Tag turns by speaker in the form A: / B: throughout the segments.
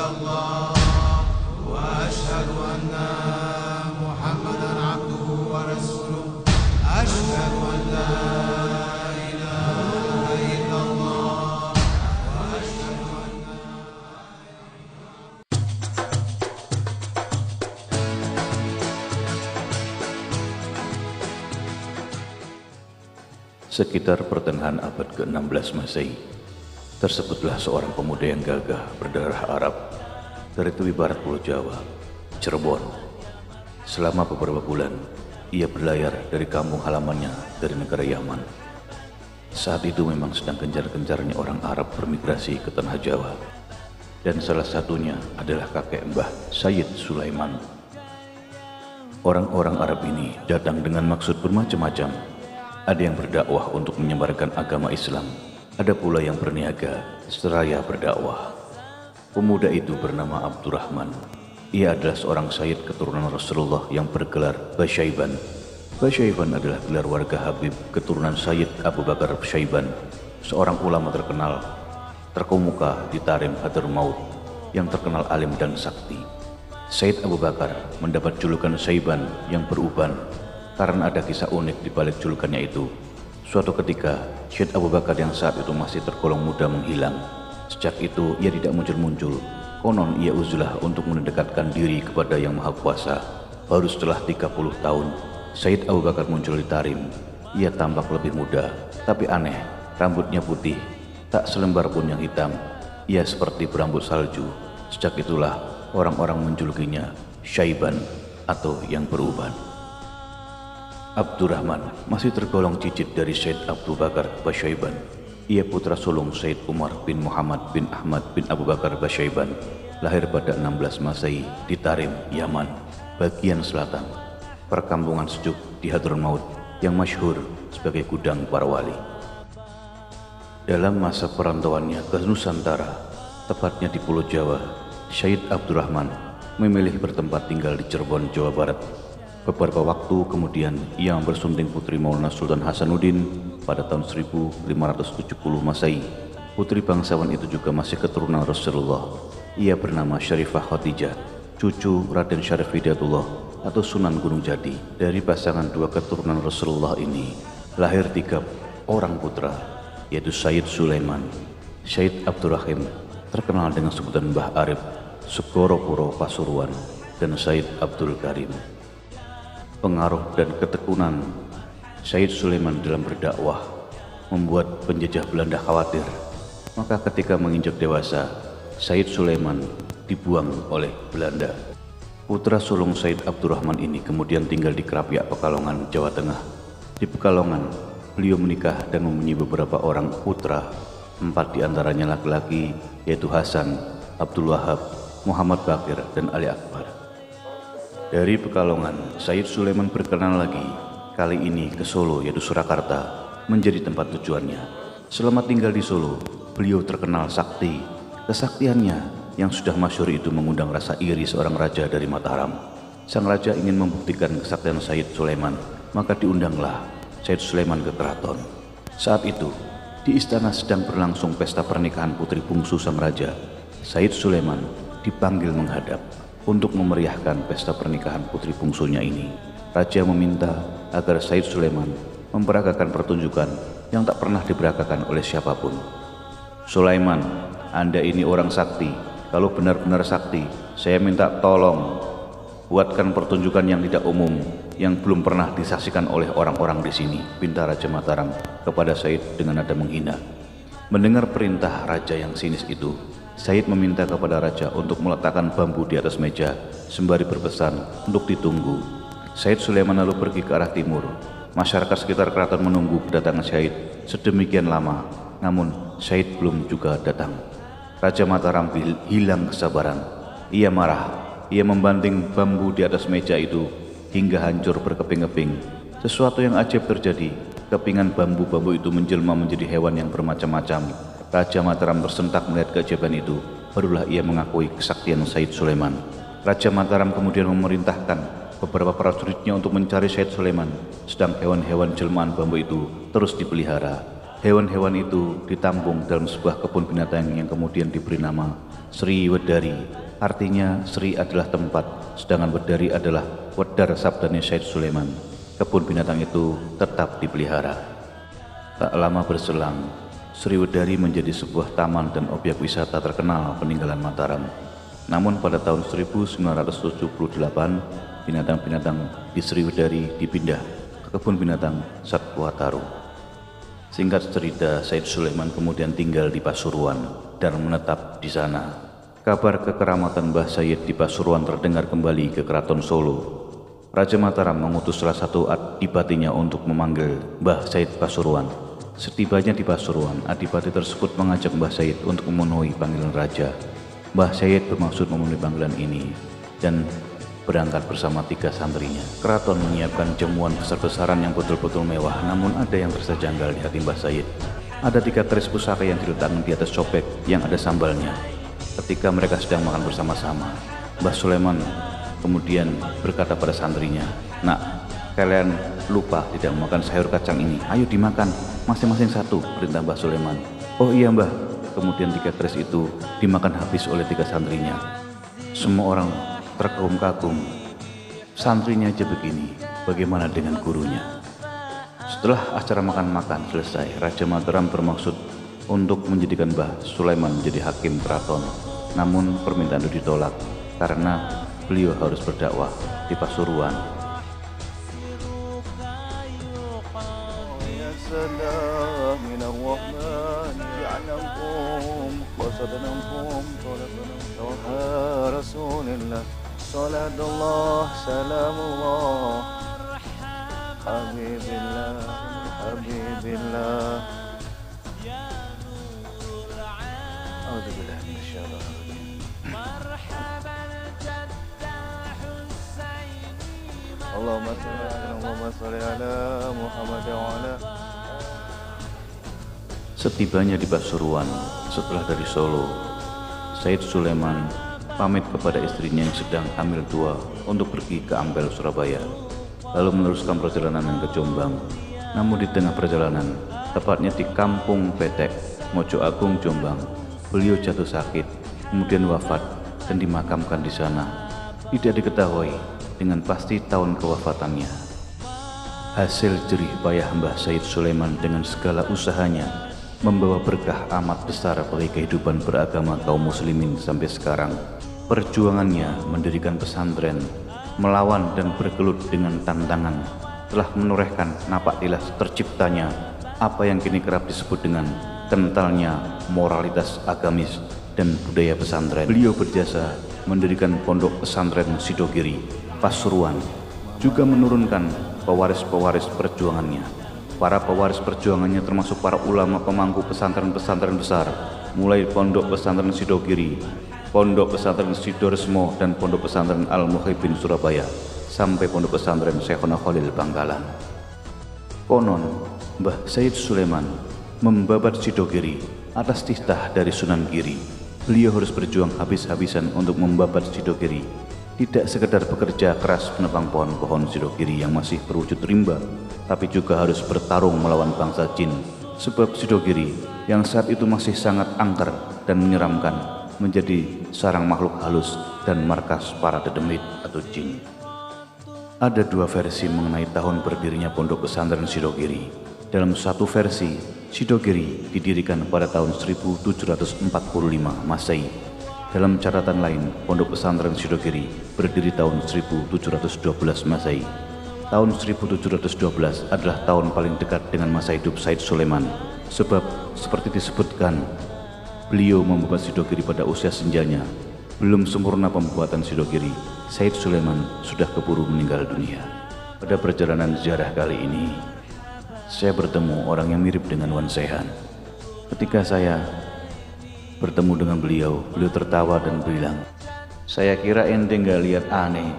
A: illallah wa asyhadu anna Muhammadan abduhu wa rasuluh. Asyhadu an la ilaha illallah wa asyhadu anna.
B: Sekitar pertengahan abad ke-16 Masehi, tersebutlah seorang pemuda yang gagah berdarah Arab dari tepi barat Pulau Jawa, Cirebon. Selama beberapa bulan, ia berlayar dari kampung halamannya dari negara Yaman. Saat itu memang sedang gencar-gencarnya orang Arab bermigrasi ke tanah Jawa, dan salah satunya adalah kakek Mbah Sayyid Sulaiman. Orang-orang Arab ini datang dengan maksud bermacam-macam. Ada yang berdakwah untuk menyebarkan agama Islam, ada pula yang berniaga seraya berdakwah. Pemuda itu bernama Abdurrahman. Ia adalah seorang sayyid keturunan Rasulullah yang bergelar Basyaiban. Basyaiban adalah gelar warga Habib keturunan Sayyid Abu Bakar Syaiban, seorang ulama terkemuka di Tarim Hadramaut yang terkenal alim dan sakti. Sayyid Abu Bakar mendapat julukan Syaiban yang beruban karena ada kisah unik di balik julukannya itu. Suatu ketika, Syed Abu Bakar yang saat itu masih tergolong muda menghilang. Sejak itu, ia tidak muncul-muncul. Konon ia uzlah untuk mendekatkan diri kepada Yang Maha Kuasa. Baru setelah 30 tahun, Syed Abu Bakar muncul di Tarim. Ia tampak lebih muda, tapi aneh, rambutnya putih, tak selembar pun yang hitam. Ia seperti berambut salju. Sejak itulah, orang-orang menjulukinya Syaiban atau yang beruban. Abdurrahman masih tergolong cicit dari Syed Abu Bakar Basyaiban. Ia putra sulung Syed Umar bin Muhammad bin Ahmad bin Abu Bakar Basyaiban, lahir pada 16 Masehi di Tarim, Yaman, bagian selatan, perkampungan sejuk di Hadramaut yang masyhur sebagai gudang para wali. Dalam masa perantauannya ke Nusantara, tepatnya di Pulau Jawa, Syed Abdurrahman memilih bertempat tinggal di Cirebon, Jawa Barat. Beberapa waktu kemudian, ia bersunting putri Maulana Sultan Hasanuddin pada tahun 1570 Masehi. Putri bangsawan itu juga masih keturunan Rasulullah. Ia bernama Syarifah Khadijah, cucu Raden Syarif Hidayatullah atau Sunan Gunung Jati. Dari pasangan dua keturunan Rasulullah ini, lahir 3 orang putra, yaitu Sayyid Sulaiman, Sayyid Abdurrahim, terkenal dengan sebutan Mbah Arif, Segoro Puro Pasuruan, dan Sayyid Abdul Karim. Pengaruh dan ketekunan Sayyid Sulaiman dalam berdakwah membuat penjajah Belanda khawatir. Maka ketika menginjak dewasa, Sayyid Sulaiman dibuang oleh Belanda. Putra sulung Sayyid Abdurrahman ini kemudian tinggal di Krapyak, Pekalongan, Jawa Tengah. Di Pekalongan, beliau menikah dan mempunyai beberapa orang putra, 4 diantaranya laki-laki, yaitu Hasan, Abdul Wahab, Muhammad Bakir, dan Ali Akbar. Dari Pekalongan, Sayyid Sulaiman berkenan lagi, kali ini ke Solo, yaitu Surakarta, menjadi tempat tujuannya. Selama tinggal di Solo, beliau terkenal sakti. Kesaktiannya yang sudah masyhur itu mengundang rasa iri seorang raja dari Mataram. Sang raja ingin membuktikan kesaktian Sayyid Sulaiman, maka diundanglah Sayyid Sulaiman ke keraton. Saat itu, di istana sedang berlangsung pesta pernikahan putri bungsu sang raja. Sayyid Sulaiman dipanggil menghadap untuk memeriahkan pesta pernikahan putri bungsunya ini. Raja meminta agar Sayyid Sulaiman memperagakan pertunjukan yang tak pernah diperagakan oleh siapapun. Sulaiman, Anda ini orang sakti. Kalau benar-benar sakti, saya minta tolong buatkan pertunjukan yang tidak umum, yang belum pernah disaksikan oleh orang-orang di sini, pinta Raja Mataram kepada Sayyid dengan nada menghina. Mendengar perintah raja yang sinis itu, Sayyid meminta kepada raja untuk meletakkan bambu di atas meja sembari berpesan untuk ditunggu. Sayyid Sulaiman lalu pergi ke arah timur. Masyarakat sekitar keraton menunggu kedatangan Sayyid sedemikian lama, namun Sayyid belum juga datang. Raja Mataram hilang kesabaran. Ia marah. Ia membanting bambu di atas meja itu hingga hancur berkeping-keping. Sesuatu yang ajaib terjadi. Kepingan bambu-bambu itu menjelma menjadi hewan yang bermacam-macam. Raja Mataram tersentak melihat keajaiban itu. Barulah ia mengakui kesaktian Sayyid Sulaiman. Raja Mataram kemudian memerintahkan beberapa prajuritnya untuk mencari Sayyid Sulaiman. Sedang hewan-hewan jelmaan bambu itu terus dipelihara. Hewan-hewan itu ditampung dalam sebuah kebun binatang yang kemudian diberi nama Sri Wedari. Artinya Sri adalah tempat, sedangkan Wedari adalah wedar sabdanya Syed Sulaiman. Kebun binatang itu tetap dipelihara. Tak lama berselang, Sri Wedari menjadi sebuah taman dan objek wisata terkenal peninggalan Mataram. Namun pada tahun 1978, binatang-binatang di Sri Wedari dipindah ke kebun binatang Satwataru. Singkat cerita, Syed Sulaiman kemudian tinggal di Pasuruan dan menetap di sana. Kabar kekeramatan Mbah Sayyid di Pasuruan terdengar kembali ke Keraton Solo. Raja Mataram mengutus salah satu adipatinya untuk memanggil Mbah Sayyid Pasuruan. Setibanya di Pasuruan, adipati tersebut mengajak Mbah Sayyid untuk memenuhi panggilan raja. Mbah Sayyid bermaksud memenuhi panggilan ini dan berangkat bersama 3 santrinya. Keraton menyiapkan jamuan besar-besaran yang betul-betul mewah, namun ada yang terasa janggal di hati Mbah Sayyid. Ada 3 keris pusaka yang diletakkan di atas cobek yang ada sambalnya. Ketika mereka sedang makan bersama-sama, Mbah Sulaiman kemudian berkata pada santrinya, "Nak, kalian lupa tidak memakan sayur kacang ini. Ayo dimakan, masing-masing 1," perintah Mbah Sulaiman. "Oh iya Mbah." Kemudian 3 keris itu dimakan habis oleh 3 santrinya. Semua orang terkagum-kagum. Santrinya aja begini, bagaimana dengan gurunya? Setelah acara makan-makan selesai, Raja Mataram bermaksud untuk menjadikan Mbah Sulaiman menjadi hakim keraton. Namun permintaan itu ditolak karena beliau harus berdakwah di Pasuruan. Setibanya di Pasuruan, setelah dari Solo, Syed Sulaiman pamit kepada istrinya yang sedang hamil tua untuk pergi ke Ampel, Surabaya, lalu meneruskan perjalanan ke Jombang. Namun di tengah perjalanan, tepatnya di Kampung Petek, Mojo Agung, Jombang, beliau jatuh sakit, kemudian wafat dan dimakamkan di sana. Tidak diketahui dengan pasti tahun kewafatannya. Hasil jerih payah Mbah Sayyid Sulaiman dengan segala usahanya membawa berkah amat besar bagi kehidupan beragama kaum muslimin sampai sekarang. Perjuangannya mendirikan pesantren, melawan dan bergelut dengan tantangan, telah menorehkan napak tilas terciptanya apa yang kini kerap disebut dengan kentalnya moralitas agamis dan budaya pesantren. Beliau berjasa mendirikan pondok pesantren Sidogiri, Pasuruan, juga menurunkan pewaris-pewaris perjuangannya. Para pewaris perjuangannya termasuk para ulama pemangku pesantren-pesantren besar, mulai pondok pesantren Sidogiri, pondok pesantren Sidoresmo, dan pondok pesantren Al-Muhibin Surabaya, sampai pondok pesantren Syekhona Khalil Bangkalan. Konon, Mbah Sayyid Sulaiman membabat Sidogiri atas titah dari Sunan Giri. Beliau harus berjuang habis-habisan untuk membabat Sidogiri. Tidak sekedar bekerja keras menebang pohon-pohon Sidogiri yang masih berwujud rimba, tapi juga harus bertarung melawan bangsa jin. Sebab Sidogiri yang saat itu masih sangat angker dan menyeramkan menjadi sarang makhluk halus dan markas para dedemit atau jin. Ada 2 versi mengenai tahun berdirinya pondok pesantren Sidogiri. Dalam satu versi, Sidogiri didirikan pada tahun 1745 Masehi. Dalam catatan lain, pondok pesantren Sidogiri berdiri tahun 1712 Masehi. Tahun 1712 adalah tahun paling dekat dengan masa hidup Syed Sulaiman, sebab seperti disebutkan, beliau membuat Sidogiri pada usia senjanya. Belum sempurna pembuatan Sidogiri, Syed Sulaiman sudah keburu meninggal dunia. Pada perjalanan ziarah kali ini, saya bertemu orang yang mirip dengan Wan Sehan. Ketika saya bertemu dengan beliau tertawa dan bilang, "Saya kira ente nggak lihat aneh.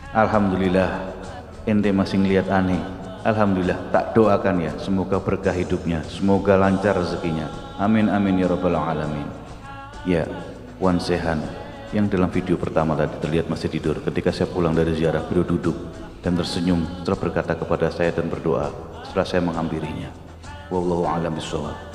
B: Alhamdulillah, ente masih ngelihat aneh. Alhamdulillah, tak doakan ya, semoga berkah hidupnya, semoga lancar rezekinya. Amin amin ya rabbal alamin." Ya, Wan Sehan yang dalam video pertama tadi terlihat masih tidur. Ketika saya pulang dari ziarah, beliau duduk dan tersenyum setelah berkata kepada saya dan berdoa setelah saya menghampirinya. Wallahu a'lam bishawab.